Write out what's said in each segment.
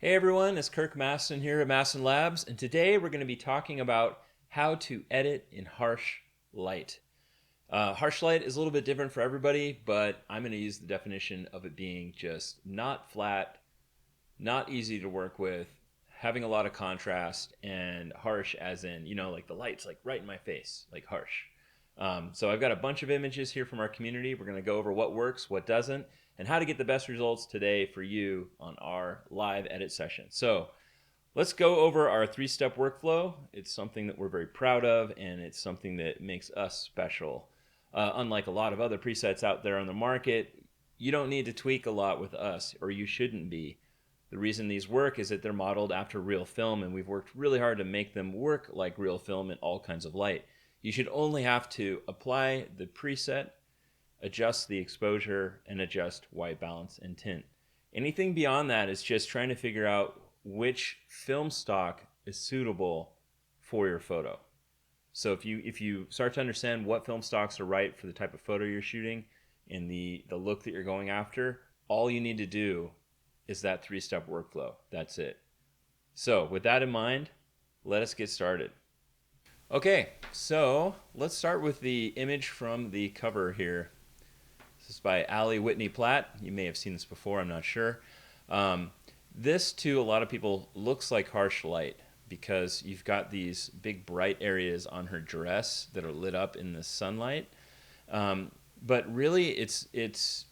Hey everyone, it's Kirk Mastin here at Mastin Labs, and today we're going to be talking about how to edit in harsh light. Harsh light is a little bit different for everybody, but I'm going to use the definition of it being just not flat, not easy to work with, having a lot of contrast, and harsh as in, like the light's like right in my face, like harsh. So I've got a bunch of images here from our community. We're going to go over what works, what doesn't, and how to get the best results today for you on our live edit session. So let's go over our three-step workflow. It's something that we're very proud of, and it's something that makes us special. Unlike a lot of other presets out there on the market, you don't need to tweak a lot with us, or you shouldn't be. The reason these work is that they're modeled after real film, and we've worked really hard to make them work like real film in all kinds of light. You should only have to apply the preset, adjust the exposure, and adjust white balance and tint. Anything beyond that is just trying to figure out which film stock is suitable for your photo. So if you start to understand what film stocks are right for the type of photo you're shooting and the look that you're going after, all you need to do is that three-step workflow. That's it. So with that in mind, let us get started. Okay, so let's start with the image from the cover here. This is by Allie Whitney Platt. You may have seen this before, I'm not sure. This, to a lot of people, looks like harsh light because you've got these big bright areas on her dress that are lit up in the sunlight. But really, it's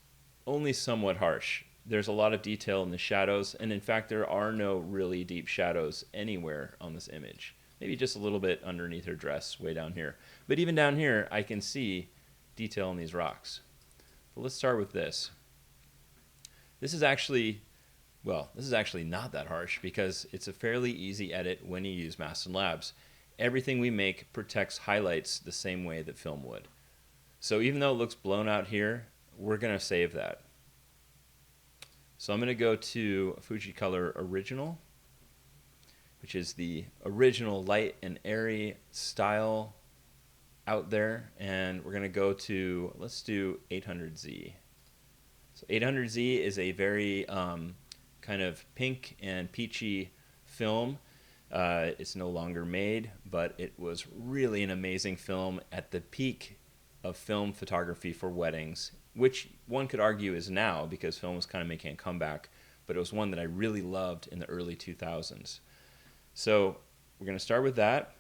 only somewhat harsh. There's a lot of detail in the shadows, and in fact, there are no really deep shadows anywhere on this image. Maybe just a little bit underneath her dress, way down here. But even down here, I can see detail in these rocks. But let's start with this. This is actually not that harsh because it's a fairly easy edit when you use Mastin Labs. Everything we make protects highlights the same way that film would. So even though it looks blown out here, we're going to save that. So I'm going to go to Fuji Color Original, which is the original light and airy style out there, and we're going to go to, let's do 800Z. So 800Z is a very kind of pink and peachy film. It's no longer made, but it was really an amazing film at the peak of film photography for weddings, which one could argue is now because film was kind of making a comeback, but it was one that I really loved in the early 2000s. So we're going to start with that.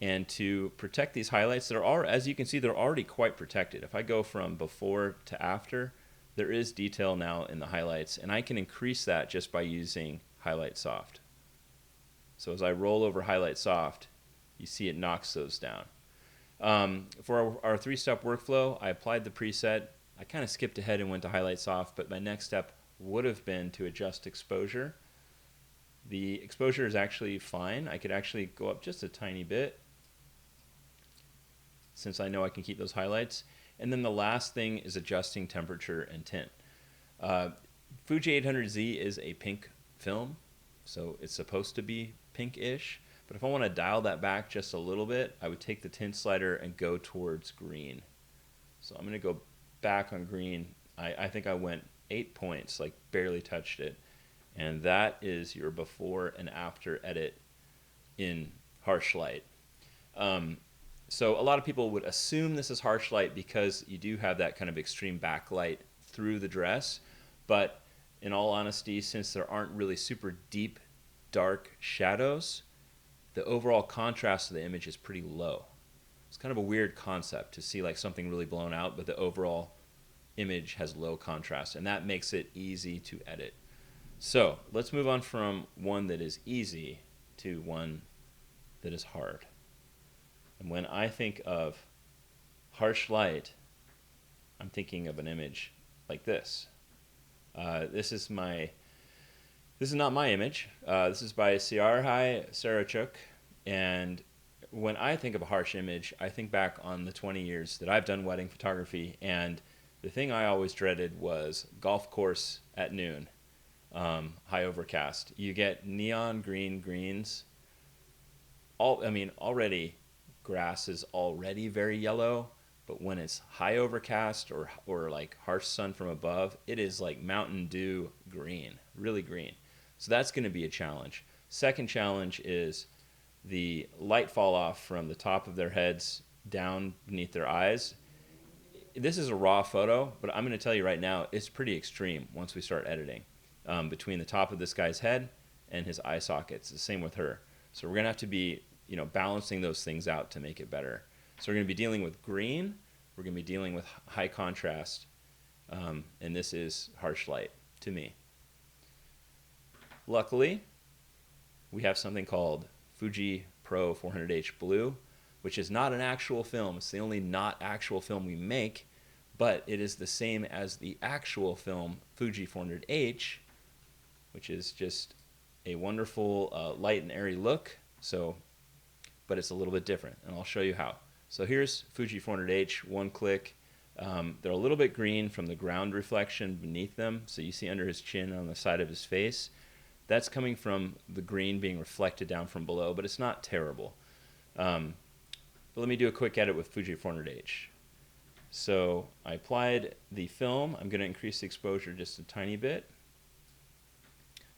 And to protect these highlights, as you can see, they're already quite protected. If I go from before to after, there is detail now in the highlights, and I can increase that just by using Highlight Soft. So as I roll over Highlight Soft, you see it knocks those down. For our three-step workflow, I applied the preset. I kind of skipped ahead and went to Highlight Soft, but my next step would have been to adjust exposure. The exposure is actually fine. I could actually go up just a tiny bit since I know I can keep those highlights. And then the last thing is adjusting temperature and tint. Fuji 800Z is a pink film, so it's supposed to be pinkish. But if I want to dial that back just a little bit, I would take the tint slider and go towards green. So I'm going to go back on green. I think I went 8 points, like barely touched it. And that is your before and after edit in harsh light. So a lot of people would assume this is harsh light because you do have that kind of extreme backlight through the dress. But in all honesty, since there aren't really super deep, dark shadows, the overall contrast of the image is pretty low. It's kind of a weird concept to see like something really blown out, but the overall image has low contrast, and that makes it easy to edit. So let's move on from one that is easy to one that is hard. And when I think of harsh light, I'm thinking of an image like this. This is not my image. This is by Siarhai Sarachuk, and when I think of a harsh image, I think back on the 20 years that I've done wedding photography, and the thing I always dreaded was golf course at noon. High overcast. You get neon green greens. Already grass is already very yellow, but when it's high overcast or like harsh sun from above, it is like Mountain Dew green, really green. So that's going to be a challenge. Second challenge is the light fall off from the top of their heads down beneath their eyes. This is a raw photo, but I'm going to tell you right now, it's pretty extreme once we start editing. Between the top of this guy's head and his eye sockets, the same with her. So we're going to have to be, balancing those things out to make it better. So we're going to be dealing with green, we're going to be dealing with high contrast, and this is harsh light to me. Luckily, we have something called Fuji Pro 400H Blue, which is not an actual film. It's the only not actual film we make, but it is the same as the actual film Fuji 400H, which is just a wonderful light and airy look. But it's a little bit different, and I'll show you how. So here's Fuji 400H, one click. They're a little bit green from the ground reflection beneath them, so you see under his chin on the side of his face. That's coming from the green being reflected down from below, but it's not terrible. But let me do a quick edit with Fuji 400H. So I applied the film. I'm going to increase the exposure just a tiny bit.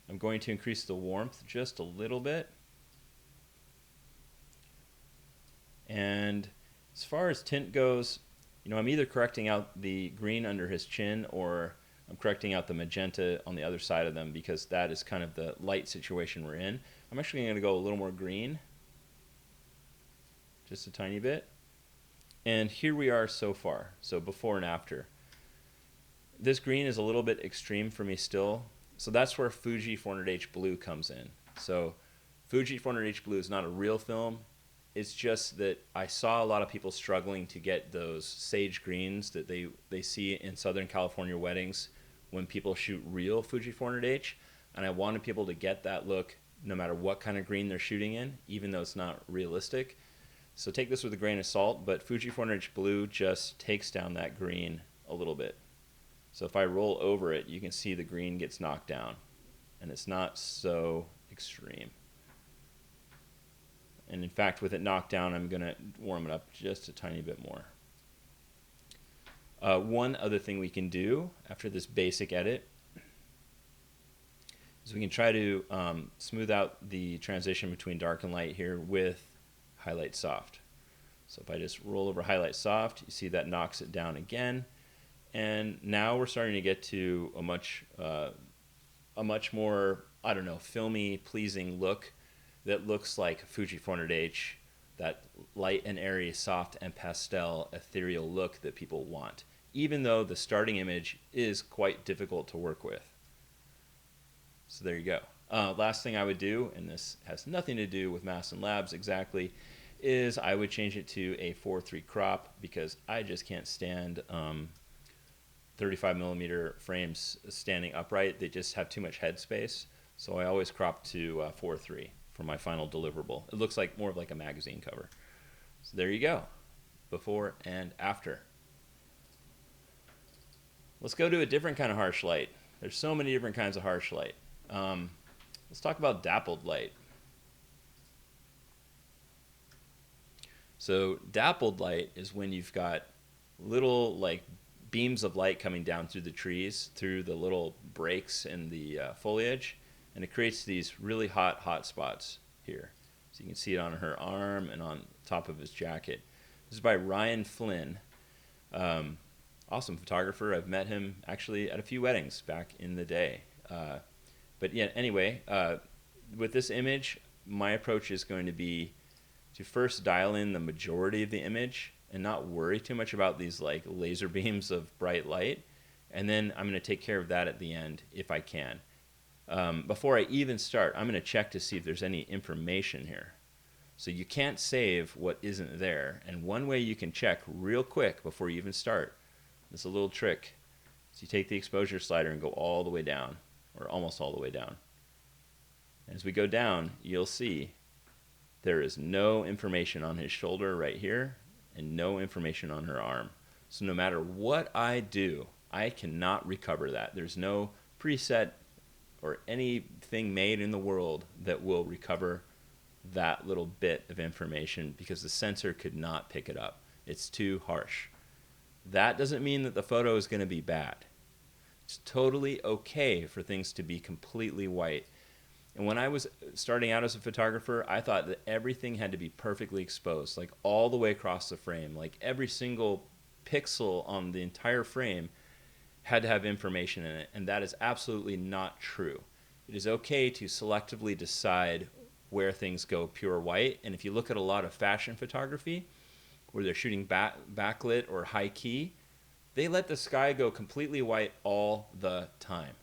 I'm going to increase the warmth just a little bit. And as far as tint goes, I'm either correcting out the green under his chin or I'm correcting out the magenta on the other side of them, because that is kind of the light situation we're in. I'm actually going to go a little more green, just a tiny bit. And here we are so far, so before and after. This green is a little bit extreme for me still, so that's where Fuji 400H Blue comes in. So Fuji 400H Blue is not a real film. It's just that I saw a lot of people struggling to get those sage greens that they see in Southern California weddings when people shoot real Fuji 400H, and I wanted people to get that look no matter what kind of green they're shooting in, even though it's not realistic. So take this with a grain of salt, but Fuji 400H Blue just takes down that green a little bit. So if I roll over it, you can see the green gets knocked down, and it's not so extreme. And in fact, with it knocked down, I'm going to warm it up just a tiny bit more. One other thing we can do after this basic edit is we can try to smooth out the transition between dark and light here with highlight soft. So if I just roll over highlight soft, you see that knocks it down again. And now we're starting to get to a much more, filmy, pleasing look that looks like Fuji 400H, that light and airy, soft and pastel, ethereal look that people want, even though the starting image is quite difficult to work with. So there you go. Last thing I would do, and this has nothing to do with Mastin Labs exactly, is I would change it to a 4:3 crop, because I just can't stand 35mm frames standing upright. They just have too much headspace. So I always crop to 4:3 for my final deliverable. It looks like more of like a magazine cover. So there you go, before and after. Let's go to a different kind of harsh light. There's so many different kinds of harsh light. Let's talk about dappled light. So dappled light is when you've got little like beams of light coming down through the trees, through the little breaks in the foliage, and it creates these really hot spots here. So you can see it on her arm and on top of his jacket. This is by Ryan Flynn. Awesome photographer. I've met him actually at a few weddings back in the day. But yeah, anyway, with this image, my approach is going to be to first dial in the majority of the image and not worry too much about these like laser beams of bright light. And then I'm going to take care of that at the end if I can. Before I even start, I'm going to check to see if there's any information here. So you can't save what isn't there. And one way you can check real quick before you even start, this is a little trick. So you take the exposure slider and go all the way down, or almost all the way down. And as we go down, you'll see there is no information on his shoulder right here and no information on her arm. So no matter what I do, I cannot recover that. There's no preset or anything made in the world that will recover that little bit of information, because the sensor could not pick it up. It's too harsh. That doesn't mean that the photo is going to be bad. It's totally okay for things to be completely white. And when I was starting out as a photographer, I thought that everything had to be perfectly exposed, like all the way across the frame. Like every single pixel on the entire frame had to have information in it, and that is absolutely not true. It is okay to selectively decide where things go pure white, and if you look at a lot of fashion photography, where they're shooting backlit or high key, they let the sky go completely white all the time.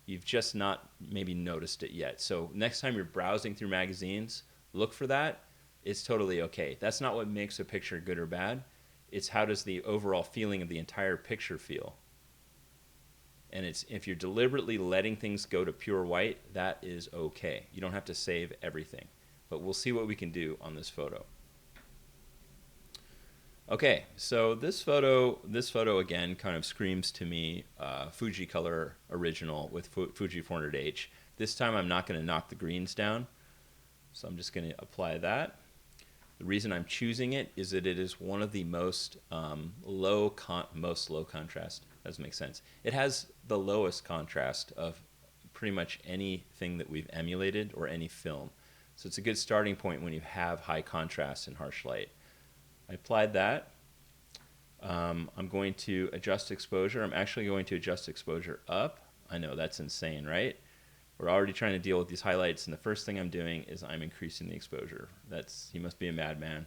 You've just not maybe noticed it yet. So next time you're browsing through magazines, look for that. It's totally okay. That's not what makes a picture good or bad. It's how does the overall feeling of the entire picture feel. And it's if you're deliberately letting things go to pure white, that is okay. You don't have to save everything. But we'll see what we can do on this photo. Okay, so this photo again kind of screams to me Fuji color original with Fuji 400H. This time I'm not going to knock the greens down, so I'm just going to apply that. The reason I'm choosing it is that it is one of the most low contrast. Doesn't make sense. It has the lowest contrast of pretty much anything that we've emulated or any film. So it's a good starting point when you have high contrast and harsh light. I applied that. I'm going to adjust exposure. I'm actually going to adjust exposure up. I know that's insane, right? We're already trying to deal with these highlights, and the first thing I'm doing is I'm increasing the exposure. He must be a madman.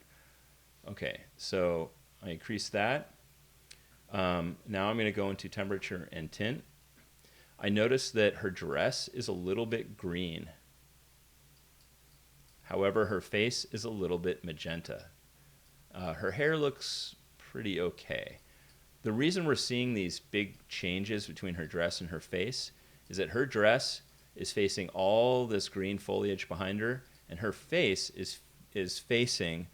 Okay, so I increase that. Now I'm going to go into temperature and tint. I notice that her dress is a little bit green. However, her face is a little bit magenta. Her hair looks pretty okay. The reason we're seeing these big changes between her dress and her face is that her dress is facing all this green foliage behind her, and her face is facing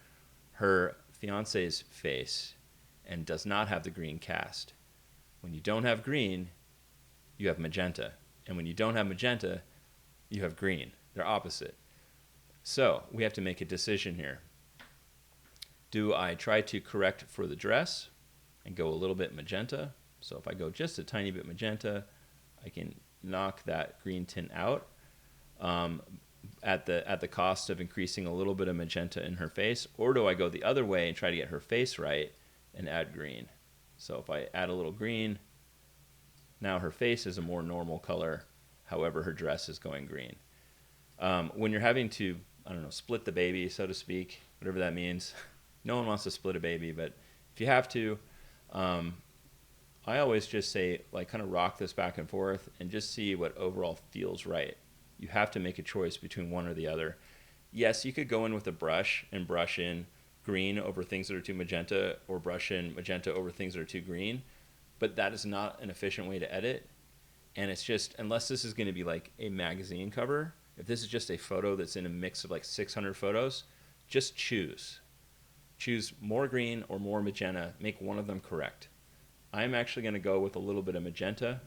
her fiance's face and does not have the green cast. When you don't have green, you have magenta. And when you don't have magenta, you have green. They're opposite. So we have to make a decision here. Do I try to correct for the dress and go a little bit magenta? So if I go just a tiny bit magenta, I can knock that green tint out at the cost of increasing a little bit of magenta in her face. Or do I go the other way and try to get her face right and add green? So if I add a little green, now her face is a more normal color. However, her dress is going green. When you're having to, I don't know, split the baby, so to speak, whatever that means. No one wants to split a baby, but if you have to, I always just say, like, kind of rock this back and forth and just see what overall feels right. You have to make a choice between one or the other. Yes, you could go in with a brush and brush in green over things that are too magenta, or brush in magenta over things that are too green, but that is not an efficient way to edit. And it's just, unless this is going to be like a magazine cover, if this is just a photo that's in a mix of like 600 photos, just choose. Choose more green or more magenta. Make one of them correct. I'm actually going to go with a little bit of magenta.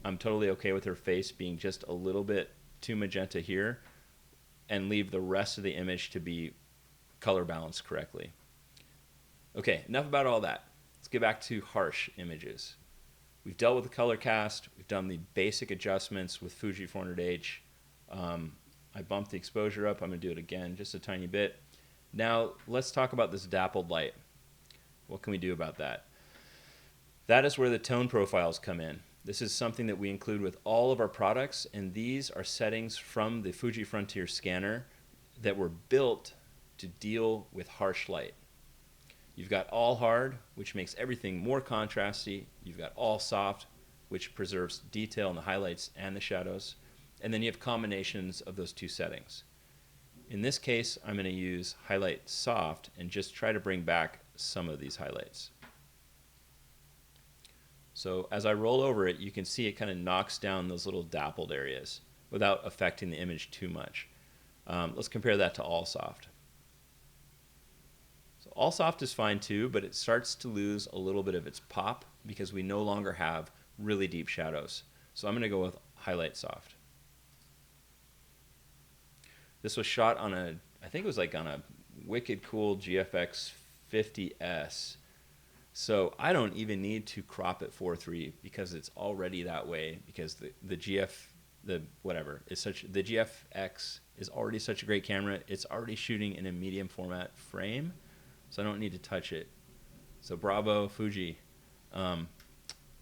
I'm totally okay with her face being just a little bit too magenta here, and leave the rest of the image to be color balanced correctly. Okay, enough about all that. Let's get back to harsh images. We've dealt with the color cast. We've done the basic adjustments with Fuji 400H. I bumped the exposure up. I'm going to do it again just a tiny bit. Now, let's talk about this dappled light. What can we do about that? That is where the tone profiles come in. This is something that we include with all of our products, and these are settings from the Fuji Frontier scanner that were built to deal with harsh light. You've got all hard, which makes everything more contrasty. You've got all soft, which preserves detail in the highlights and the shadows. And then you have combinations of those two settings. In this case, I'm going to use highlight soft and just try to bring back some of these highlights. So as I roll over it, you can see it kind of knocks down those little dappled areas without affecting the image too much. Let's compare that to all soft. So all soft is fine too, but it starts to lose a little bit of its pop because we no longer have really deep shadows. So I'm going to go with highlight soft. This was shot on I think it was like on a wicked cool GFX 50S. So I don't even need to crop it 4:3 because it's already that way, because the GF the whatever is such, the GFX is already such a great camera. It's already shooting in a medium format frame, so I don't need to touch it. So bravo, Fuji.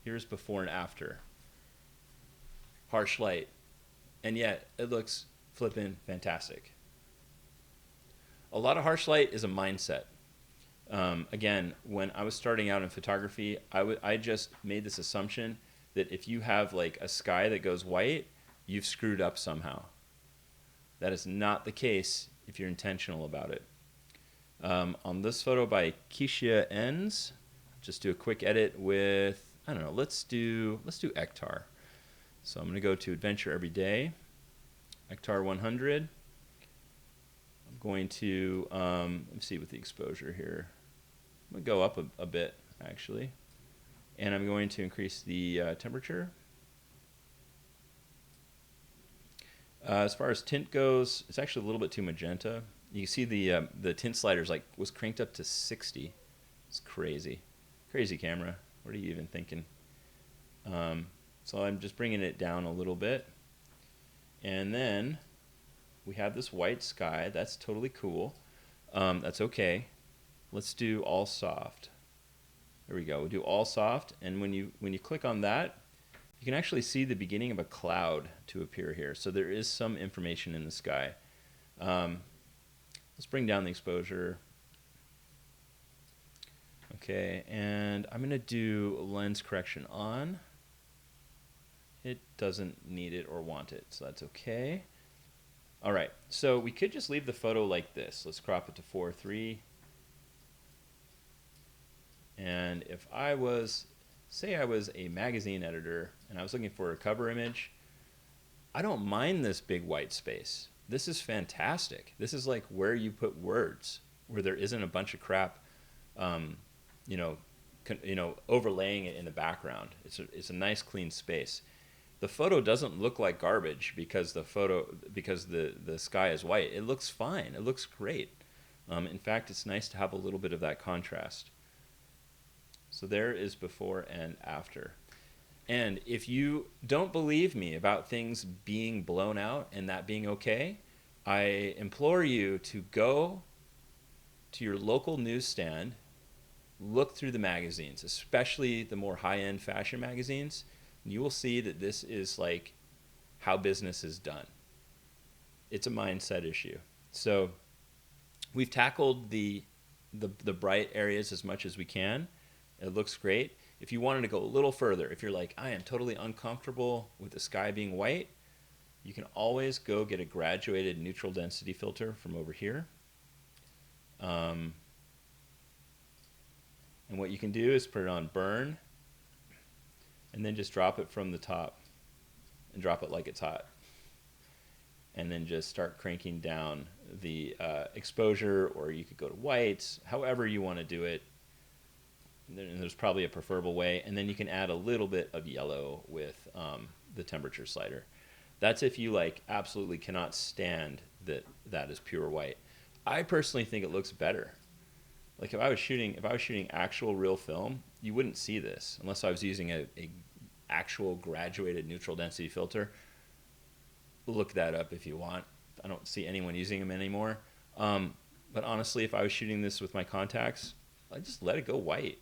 Here's before and after. Harsh light, and yet it looks flippin' fantastic. A lot of harsh light is a mindset. Again, when I was starting out in photography, I just made this assumption that if you have like a sky that goes white, you've screwed up somehow. That is not the case if you're intentional about it. On this photo by Keisha Ends, just do a quick edit with, I don't know, let's do Ektar. So I'm going to go to Adventure Every Day, Ektar 100. I'm going to, let's see with the exposure here. I'm going to go up a bit, actually. And I'm going to increase the temperature. As far as tint goes, it's actually a little bit too magenta. You can see the tint sliders was cranked up to 60. It's crazy. Crazy camera. What are you even thinking? So I'm just bringing it down a little bit. And then we have this white sky. That's totally cool. That's okay. Let's do all soft. There we go. We'll do all soft. And when you click on that, you can actually see the beginning of a cloud to appear here. So there is some information in the sky. Let's bring down the exposure. Okay, and I'm going to do lens correction on. It doesn't need it or want it, so that's okay. All right, so we could just leave the photo like this. Let's crop it to 4:3. And if I was, say I was a magazine editor and I was looking for a cover image, I don't mind this big white space. This is fantastic. This is like where you put words, where there isn't a bunch of crap, overlaying it in the background. It's a nice clean space. The photo doesn't look like garbage because the sky is white. It looks fine. It looks great. In fact, it's nice to have a little bit of that contrast. So there is before and after. And if you don't believe me about things being blown out and that being okay, I implore you to go to your local newsstand, look through the magazines, especially the more high-end fashion magazines, and you will see that this is like how business is done. It's a mindset issue. So we've tackled the bright areas as much as we can. It looks great. If you wanted to go a little further, if you're like, I am totally uncomfortable with the sky being white, you can always go get a graduated neutral density filter from over here. And what you can do is put it on burn and then just drop it from the top and drop it like it's hot. And then just start cranking down the exposure, or you could go to whites, however you want to do it. And there's probably a preferable way, and then you can add a little bit of yellow with the temperature slider. That's if you like absolutely cannot stand that is pure white. I personally think it looks better. Like if I was shooting actual real film, you wouldn't see this unless I was using a actual graduated neutral density filter. Look that up if you want. I don't see anyone using them anymore. But honestly, if I was shooting this with my contacts, I'd just let it go white.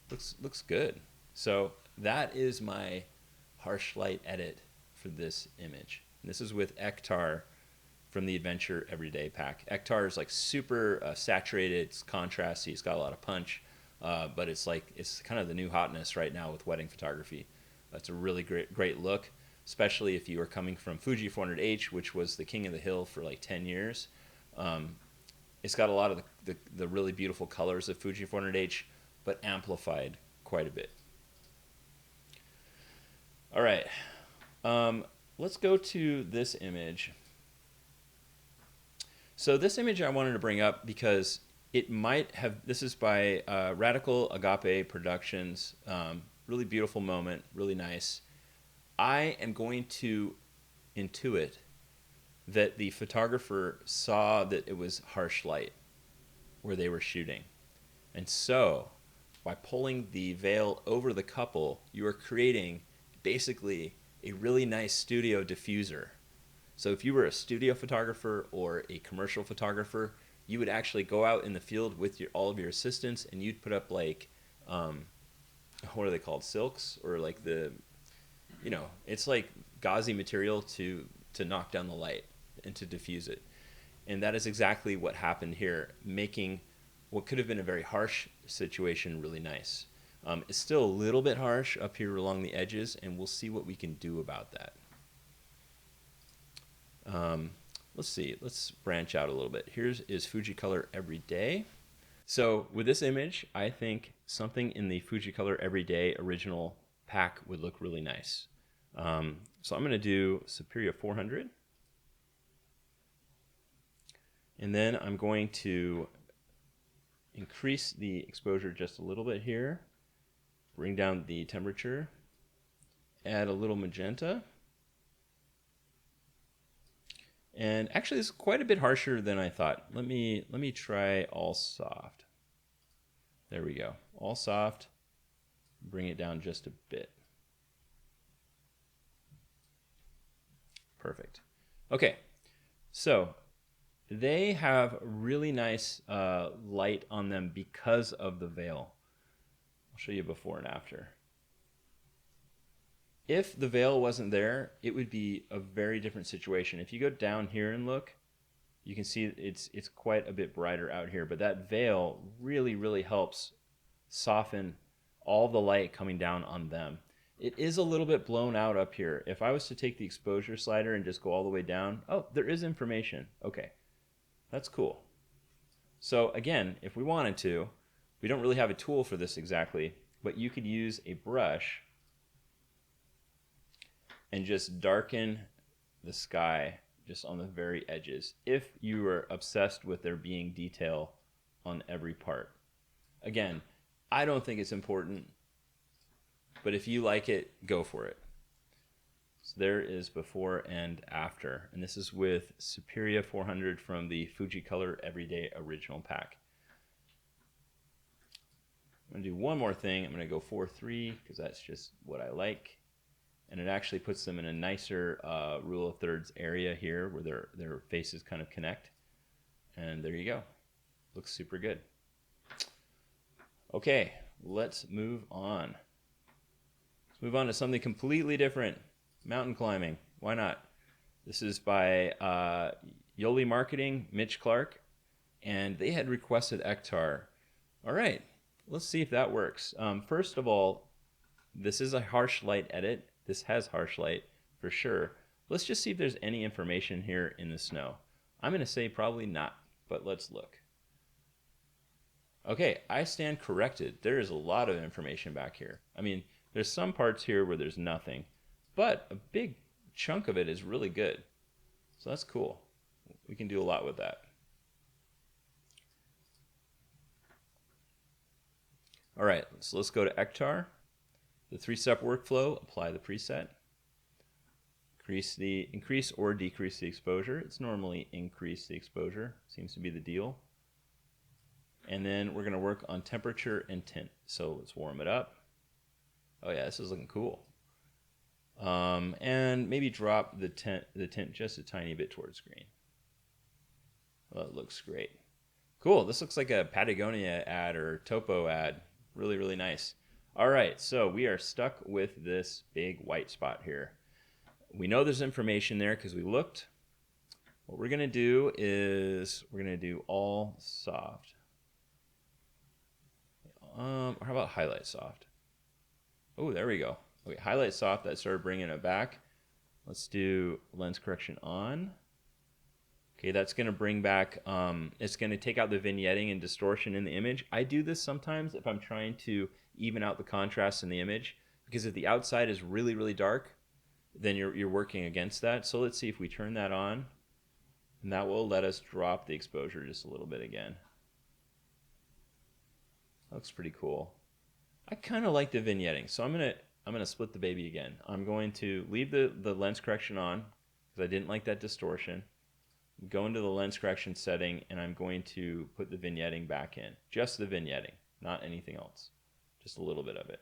Looks good. So that is my harsh light edit for this image. And this is with Ektar from the Adventure Everyday pack. Ektar is like super saturated, it's contrasty, it's got a lot of punch, but it's kind of the new hotness right now with wedding photography. It's a really great look, especially if you are coming from Fuji 400H, which was the king of the hill for like 10 years. It's got a lot of the really beautiful colors of Fuji 400H, but amplified quite a bit. All right, let's go to this image. So this image I wanted to bring up because it might have, this is by Radical Agape Productions, really beautiful moment, really nice. I am going to intuit that the photographer saw that it was harsh light where they were shooting. And so by pulling the veil over the couple, you are creating basically a really nice studio diffuser. So if you were a studio photographer or a commercial photographer, you would actually go out in the field with all of your assistants, and you'd put up like, what are they called? Silks, or like it's like gauzy material to knock down the light and to diffuse it. And that is exactly what happened here, making what could have been a very harsh situation really nice. It's still a little bit harsh up here along the edges, and we'll see what we can do about that. Let's see, let's branch out a little bit. Here's Fuji Color Everyday. So with this image, I think something in the Fuji Color Everyday original pack would look really nice. So I'm going to do Superia 400. And then I'm going to increase the exposure just a little bit here, bring down the temperature, add a little magenta. And actually, it's quite a bit harsher than I thought. Let me try all soft. There we go. All soft. Bring it down just a bit. Perfect. Okay, so they have really nice light on them because of the veil. I'll show you before and after. If the veil wasn't there, it would be a very different situation. If you go down here and look, you can see it's quite a bit brighter out here, but that veil really helps soften all the light coming down on them. It is a little bit blown out up here. If I was to take the exposure slider and just go all the way down, oh, there is information. Okay, that's cool. So again, if we wanted to, we don't really have a tool for this exactly, but you could use a brush and just darken the sky just on the very edges if you were obsessed with there being detail on every part. Again, I don't think it's important, but if you like it, go for it. So there is before and after, and this is with Superia 400 from the Fuji Color Everyday Original Pack. I'm going to do one more thing. I'm going to go 4-3 because that's just what I like. And it actually puts them in a nicer rule of thirds area here where their faces kind of connect. And there you go. Looks super good. Okay, let's move on. Let's move on to something completely different. Mountain climbing. Why not? This is by Yoli Marketing, Mitch Clark, and they had requested Ektar. All right, let's see if that works. First of all, this is a harsh light edit. This has harsh light for sure. Let's just see if there's any information here in the snow. I'm going to say probably not, but let's look. Okay, I stand corrected. There is a lot of information back here. I mean, there's some parts here where there's nothing, but a big chunk of it is really good. So that's cool. We can do a lot with that. All right, so let's go to Ektar. The 3-step workflow, apply the preset. Increase or decrease the exposure. It's normally increase the exposure, seems to be the deal. And then we're gonna work on temperature and tint. So let's warm it up. Oh yeah, this is looking cool. And maybe drop the tint just a tiny bit towards green. Well, it looks great. Cool, this looks like a Patagonia ad or Topo ad. Really nice. All right, so we are stuck with this big white spot here. We know there's information there because we looked. What we're gonna do is we're gonna do all soft. Or how about highlight soft? Oh, there we go. Okay, highlight soft, that started bringing it back. Let's do lens correction on. Okay, that's gonna bring back, it's gonna take out the vignetting and distortion in the image. I do this sometimes if I'm trying to even out the contrast in the image, because if the outside is really dark, then you're working against that. So let's see if we turn that on, and that will let us drop the exposure just a little bit again. Looks pretty cool. I kind of like the vignetting, so I'm gonna split the baby again. I'm going to leave the lens correction on because I didn't like that distortion. Go into the lens correction setting, and I'm going to put the vignetting back in. Just the vignetting, not anything else. Just a little bit of it.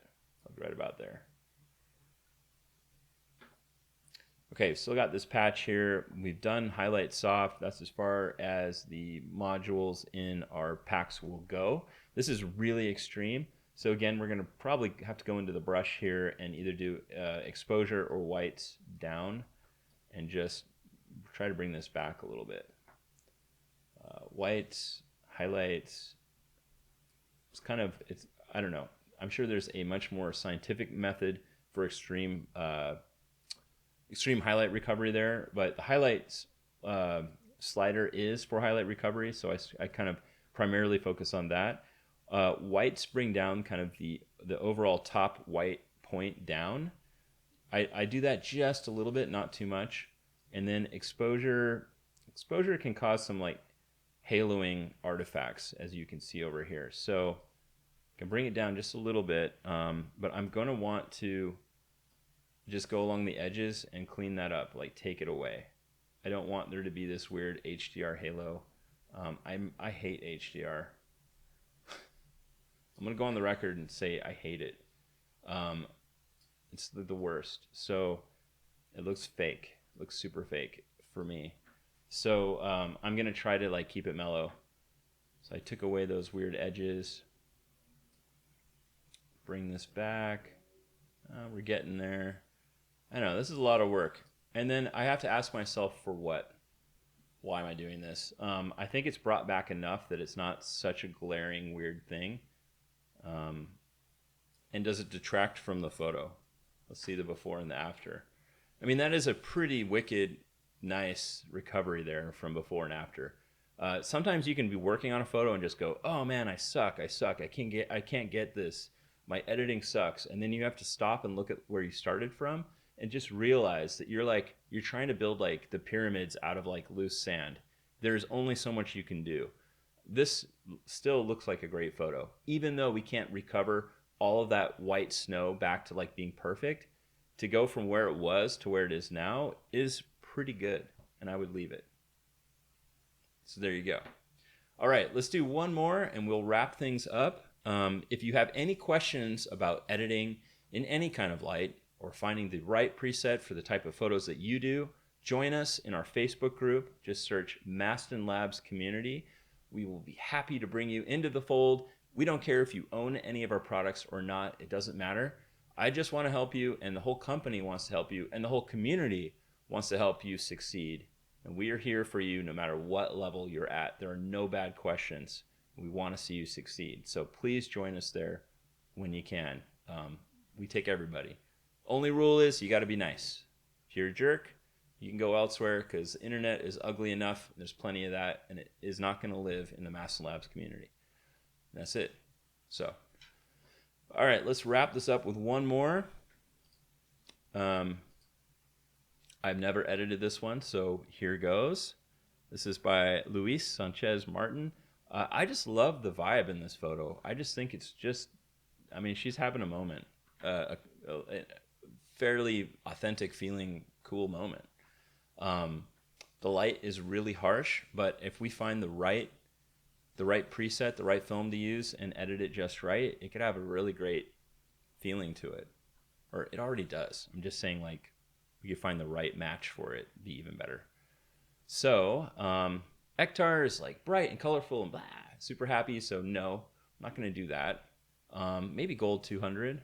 Right about there. Okay, still got this patch here. We've done highlight soft. That's as far as the modules in our packs will go. This is really extreme. So again, we're gonna probably have to go into the brush here and either do exposure or whites down and just try to bring this back a little bit. Whites, highlights, I don't know. I'm sure there's a much more scientific method for extreme highlight recovery there, but the highlights slider is for highlight recovery, so I kind of primarily focus on that. Whites bring down kind of the overall top white point down. I do that just a little bit, not too much. And then exposure can cause some like haloing artifacts, as you can see over here. So I can bring it down just a little bit, but I'm going to want to just go along the edges and clean that up, like take it away. I don't want there to be this weird HDR halo. I hate HDR. I'm going to go on the record and say I hate it. It's the worst. So it looks fake. It looks super fake for me. So I'm going to try to like keep it mellow. So I took away those weird edges. Bring this back. We're getting there. I know, this is a lot of work. And then I have to ask myself for what? Why am I doing this? I think it's brought back enough that it's not such a glaring, weird thing. And does it detract from the photo? Let's see the before and the after. I mean, that is a pretty wicked, nice recovery there from before and after. Sometimes you can be working on a photo and just go, oh man, I suck. I can't get this. My editing sucks. And then you have to stop and look at where you started from and just realize that you're trying to build like the pyramids out of like loose sand. There's only so much you can do. This still looks like a great photo, even though we can't recover all of that white snow back to like being perfect. To go from where it was to where it is now is pretty good, and I would leave it. So there you go. All right, let's do one more and we'll wrap things up. If you have any questions about editing in any kind of light or finding the right preset for the type of photos that you do, join us in our Facebook group. Just search Mastin Labs Community. We will be happy to bring you into the fold. We don't care if you own any of our products or not. It doesn't matter. I just want to help you, and the whole company wants to help you, and the whole community wants to help you succeed. And we are here for you no matter what level you're at. There are no bad questions. We want to see you succeed. So please join us there when you can. We take everybody. Only rule is you got to be nice. If you're a jerk, you can go elsewhere because the internet is ugly enough. There's plenty of that, and it is not going to live in the Mastin Labs community. And that's it. So, all right, let's wrap this up with one more. I've never edited this one, so here goes. This is by Luis Sanchez Martin. I just love the vibe in this photo. I just think it's just, I mean, she's having a moment, a fairly authentic feeling, cool moment. The light is really harsh, but if we find the right preset, the right film to use and edit it just right, it could have a really great feeling to it. Or it already does. I'm just saying, like, we could find the right match for it, be even better. So, Ektar is like bright and colorful and blah, super happy. So no, I'm not going to do that. Maybe gold 200.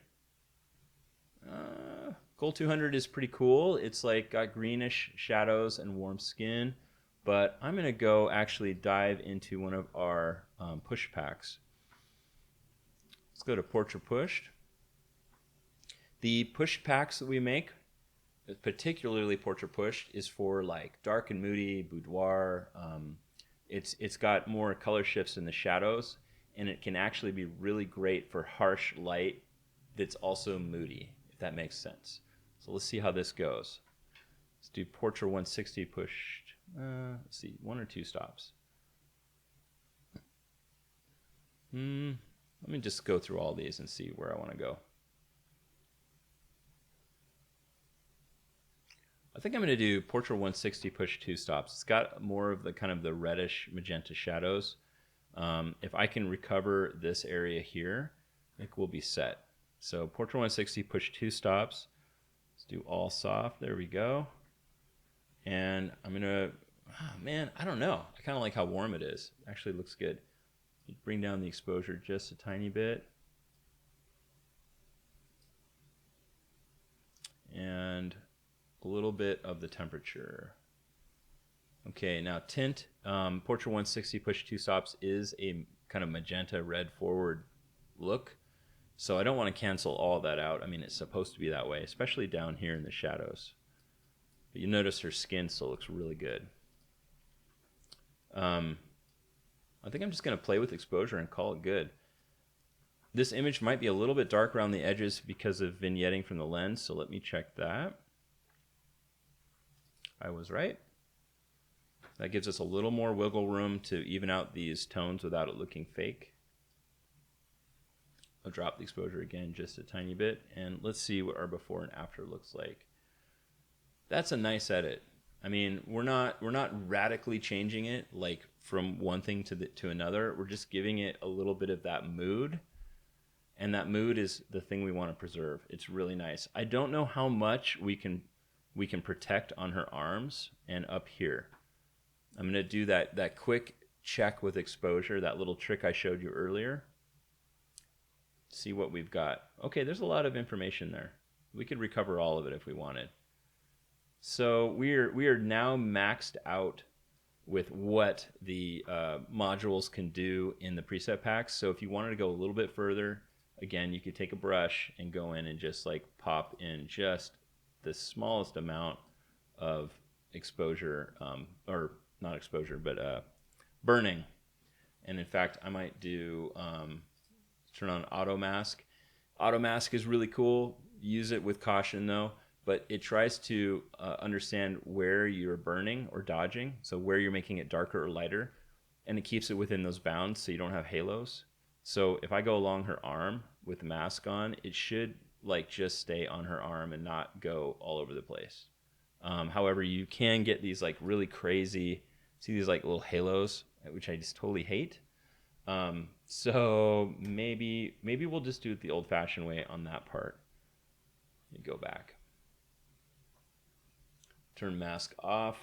Gold 200 is pretty cool. It's like got greenish shadows and warm skin. But I'm going to go actually dive into one of our push packs. Let's go to Portra Pushed. The push packs that we make, particularly Portra Pushed, is for like dark and moody, boudoir. It's got more color shifts in the shadows, and it can actually be really great for harsh light that's also moody, if that makes sense. So let's see how this goes. Let's do Portra 160 pushed. Let's see, 1 or 2 stops. Let me just go through all these and see where I want to go. I think I'm going to do Portra 160 push 2 stops. It's got more of the kind of the reddish magenta shadows. If I can recover this area here, I think we'll be set. So Portra 160 push 2 stops. Let's do all soft. There we go. And I'm gonna, oh man, I don't know. I kind of like how warm it is. Actually looks good. Bring down the exposure just a tiny bit. And a little bit of the temperature. Okay, now tint. Portra 160 push 2 stops is a kind of magenta red forward look. So I don't want to cancel all that out. I mean, it's supposed to be that way, especially down here in the shadows. But you notice her skin still looks really good. I think I'm just going to play with exposure and call it good. This image might be a little bit dark around the edges because of vignetting from the lens, so let me check that. I was right. That gives us a little more wiggle room to even out these tones without it looking fake. I'll drop the exposure again just a tiny bit, and let's see what our before and after looks like. That's a nice edit. I mean, we're not radically changing it like from one thing to another. We're just giving it a little bit of that mood, and that mood is the thing we want to preserve. It's really nice. I don't know how much we can protect on her arms and up here. I'm going to do that quick check with exposure, that little trick I showed you earlier. See what we've got. Okay, there's a lot of information there. We could recover all of it if we wanted. So we are now maxed out with what the modules can do in the preset packs. So if you wanted to go a little bit further, again, you could take a brush and go in and just like pop in just the smallest amount of exposure, or not exposure, but burning. And in fact, I might do turn on auto mask. Auto mask is really cool. Use it with caution though. But it tries to understand where you're burning or dodging, so where you're making it darker or lighter, and it keeps it within those bounds so you don't have halos. So if I go along her arm with the mask on, it should like just stay on her arm and not go all over the place. However, you can get these like really crazy, see these like little halos, which I just totally hate. So maybe we'll just do it the old-fashioned way on that part. You go back. Turn mask off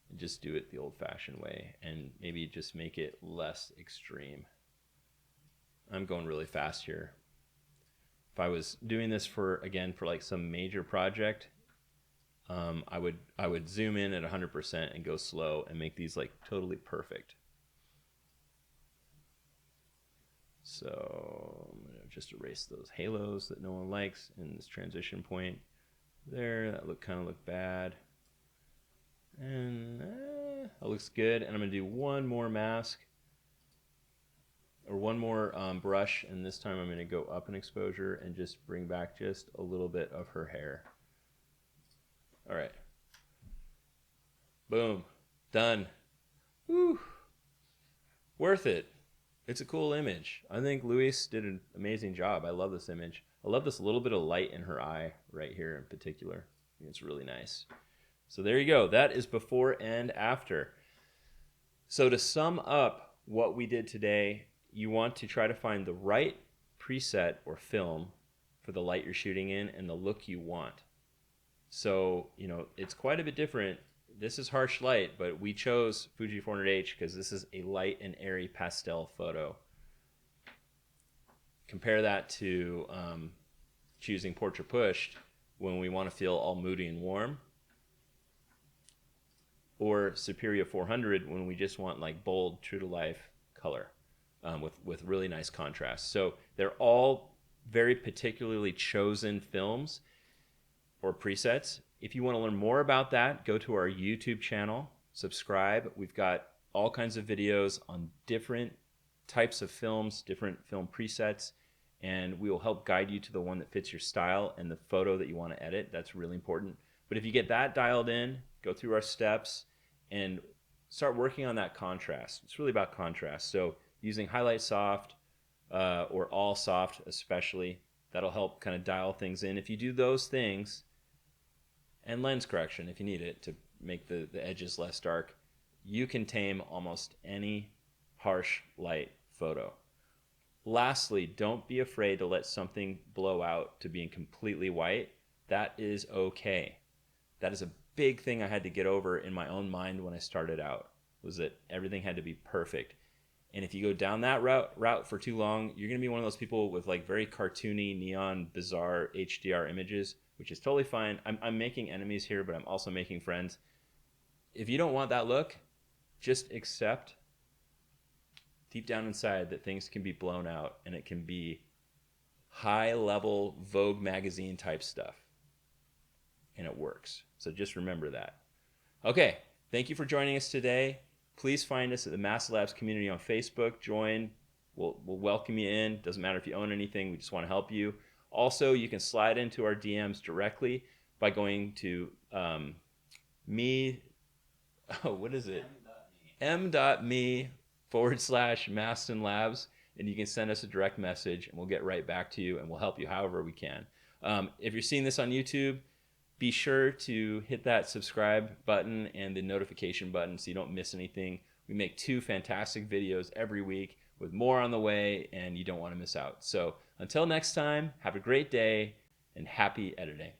and just do it the old-fashioned way, and maybe just make it less extreme. I'm going really fast here. If I was doing this for like some major project, I would zoom in at 100% and go slow and make these like totally perfect. So I'm gonna just erase those halos that no one likes in this transition point. There, that kind of looked bad. And that looks good. And I'm going to do one more mask, or one more brush, and this time I'm going to go up in exposure and just bring back just a little bit of her hair. All right. Boom. Done. Woo. Worth it. It's a cool image. I think Luis did an amazing job. I love this image. I love this little bit of light in her eye right here in particular. I think it's really nice. So there you go. That is before and after. So to sum up what we did today, you want to try to find the right preset or film for the light you're shooting in and the look you want. So, you know, it's quite a bit different. This is harsh light, but we chose Fuji 400H because this is a light and airy pastel photo. Compare that to choosing Portra pushed when we want to feel all moody and warm, or Superia 400 when we just want like bold, true to life color with really nice contrast. So they're all very particularly chosen films or presets. If you want to learn more about that, go to our YouTube channel, subscribe. We've got all kinds of videos on different types of films, different film presets, and we will help guide you to the one that fits your style and the photo that you want to edit. That's really important. But if you get that dialed in, go through our steps and start working on that contrast. It's really about contrast. So using highlight soft or all soft especially, that'll help kind of dial things in. If you do those things, and lens correction if you need it to make the edges less dark, you can tame almost any harsh light photo. Lastly, don't be afraid to let something blow out to being completely white. That is okay. That is a big thing I had to get over in my own mind when I started out, was that everything had to be perfect. And if you go down that route for too long, you're going to be one of those people with like very cartoony, neon, bizarre HDR images, which is totally fine. I'm making enemies here, but I'm also making friends. If you don't want that look, just accept deep down inside that things can be blown out and it can be high level Vogue magazine type stuff. And it works. So just remember that. Okay, thank you for joining us today. Please find us at the Mastin Labs community on Facebook. Join. We'll welcome you in. Doesn't matter if you own anything. We just want to help you. Also, you can slide into our DMs directly by going to what is it? m.me/Mastin Labs, and you can send us a direct message, and we'll get right back to you, and we'll help you however we can. If you're seeing this on YouTube, be sure to hit that subscribe button and the notification button so you don't miss anything. We make 2 fantastic videos every week with more on the way, and you don't want to miss out. So until next time, have a great day and happy editing.